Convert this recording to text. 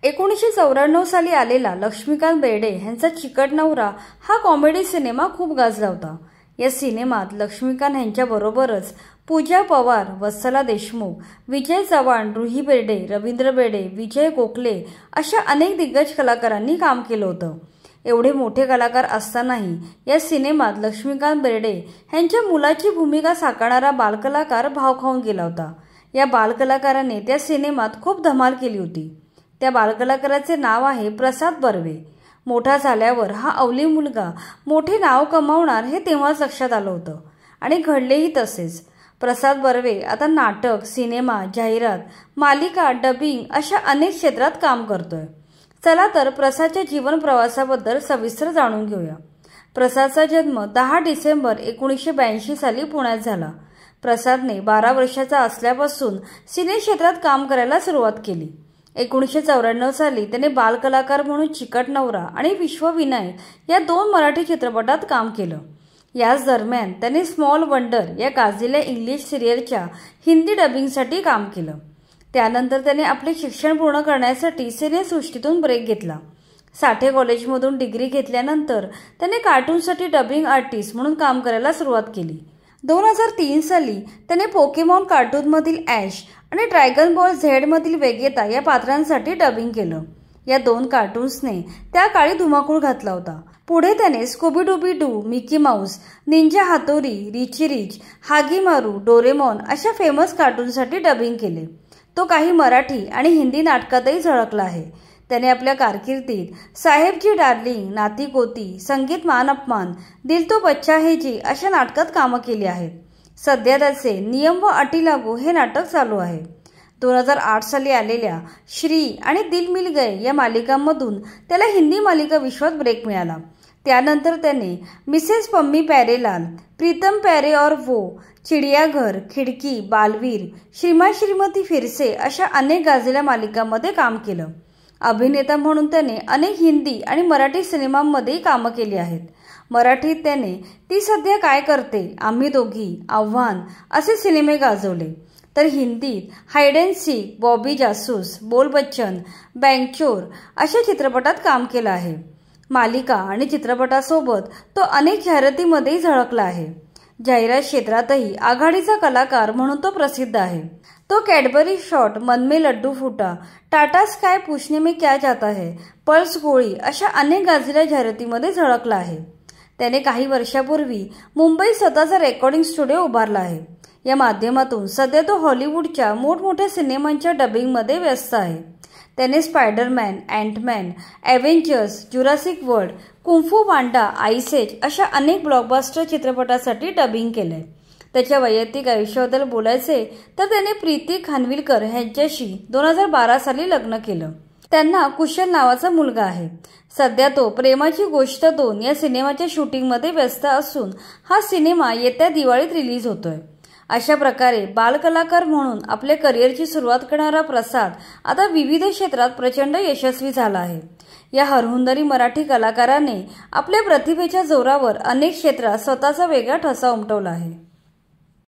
1994 साली आलेला लक्ष्मीकांत बेर्डे यांचा चिकट नवरा हा कॉमेडी सिनेमा खूप गाजला होता। या सिनेमात लक्ष्मीकांत यांच्याबरोबरच पूजा पवार, वत्सला देशमुख, विजय चव्हाण, रुही बेर्डे, रवींद्र बेर्डे, विजय गोखले अशा अनेक दिग्गज कलाकारांनी काम केलं होतं। एवढे मोठे कलाकार असतानाही या सिनेमात लक्ष्मीकांत बेर्डे यांच्या मुलाची भूमिका साकारणारा बालकलाकार भाव खाऊन गेला होता। या बालकलाकाराने त्या सिनेमात खूप धमाल केली होती। त्या बालकलाकाराचे नाव आहे प्रसाद बर्वे। मोठा झाल्यावर हा अवली मुलगा मोठे नाव कमावणार हे तेव्हाच लक्षात आलं होतं आणि घडलेही तसेच। प्रसाद बर्वे आता नाटक, सिनेमा, जाहिरात, मालिका, डबिंग अशा अनेक क्षेत्रात काम करतोय। चला तर प्रसादच्या जीवन प्रवासाबद्दल सविस्तर जाणून घेऊया। प्रसादचा जन्म 10 डिसेंबर 1982 साली पुण्यात झाला। प्रसादने 12 वर्षाचा असल्यापासून सिने क्षेत्रात काम करायला सुरुवात केली। 1994 साली त्याने बालकलाकार म्हणून चिकट नवरा आणि विश्वविनायक या 2 मराठी चित्रपटात काम केलं। याच दरम्यान त्याने स्मॉल वंडर या गाजलेल्या इंग्लिश सिरियलच्या हिंदी डबिंगसाठी काम केलं। त्यानंतर त्याने आपले शिक्षण पूर्ण करण्यासाठी सिनेसृष्टीतून ब्रेक घेतला। साठे कॉलेजमधून डिग्री घेतल्यानंतर त्याने कार्टूनसाठी डबिंग आर्टिस्ट म्हणून काम करायला सुरुवात केली। 2003 साली त्याने पोकेमॉन कार्टूनमधील ॲश आणि ड्रॅगन बॉल झेड मधील वेगेता या पात्रांसाठी डबिंग केलं। या 2 कार्टून्सने त्या काळी धुमाकूळ घातला होता। पुढे त्याने स्कूबी डूबी do, Mickey Mouse, Ninja Hattori, रिची रिच, हागी मारू, डोरेमॉन अशा फेमस कार्टूनसाठी डबिंग केले। तो काही मराठी आणि हिंदी नाटकातही झळकला आहे। त्याने आपल्या कारकिर्दीत साहेबजी डार्लिंग, नाती कोती, संगीत मान अपमान, दिल तो बच्चा है जी अशा नाटकात कामं केली आहेत। सध्या त्याचे नियम व अटी लागू हे नाटक चालू आहे। 2008 साली आलेल्या श्री आणि दिल मिल गए या मालिकांमधून त्याला हिंदी मालिका विश्वात ब्रेक मिळाला। त्यानंतर त्याने मिसेस पम्मी प्यारेलाल, प्रीतम प्यारे और वो, चिडियाघर, खिडकी, बालवीर, श्रीमान श्रीमती फिरसे अशा अनेक गाजलेल्या मालिकांमध्ये काम केलं। अभिनेता म्हणून त्याने अनेक हिंदी आणि मराठी सिनेमांमध्येही कामं केली आहेत। मराठीत त्याने ती सध्या काय करते, आम्ही दोघी, आव्हान असे सिनेमे गाजवले, तर हिंदीत hide and sick, Bobby Jasoos, बोल बच्चन, बँकचोर अशा चित्रपटात काम केलं आहे। मालिका आणि चित्रपटासोबत तो अनेक जाहिरातींमध्येही झळकला आहे। जाहिरात क्षेत्रातही आघाडीचा कलाकार म्हणून तो प्रसिद्ध आहे। तो कॅडबरी शॉट, मन में लड्डू फूटा, टाटा स्काय पूछने में क्या जाता है, पल्स गोळी अशा अनेक गाजलेल्या जाहिरातींमध्ये झळकला आहे। त्याने काही वर्षापूर्वी मुंबईत स्वतःचा रेकॉर्डिंग स्टुडिओ उभारला आहे। या माध्यमातून सध्या तो हॉलिवूडच्या मोठमोठ्या सिनेमांच्या डबिंगमध्ये व्यस्त आहे। त्याने Spiderman, Antman, Avengers, Jurassic World, Kung Fu Panda, Ice Age अशा अनेक ब्लॉकबस्टर चित्रपटासाठी डबिंग केलंय। त्याच्या वैयक्तिक आयुष्याबद्दल बोलायचे तर त्याने प्रीती खानविलकर यांच्याशी 2012 साली लग्न केलं। त्यांना कुशल नावाचा मुलगा आहे। सध्या तो प्रेमाची गोष्ट 2 या सिनेमाच्या शूटिंगमध्ये व्यस्त असून हा सिनेमा येत्या दिवाळीत रिलीज होतोय। अशा प्रकारे बालकलाकार म्हणून आपल्या करिअरची सुरुवात करणारा प्रसाद आता विविध क्षेत्रात प्रचंड यशस्वी झाला आहे। या हरहुन्नरी मराठी कलाकाराने आपल्या प्रतिभेच्या जोरावर अनेक क्षेत्रात स्वतःचा वेगळा ठसा उमटवला आहे।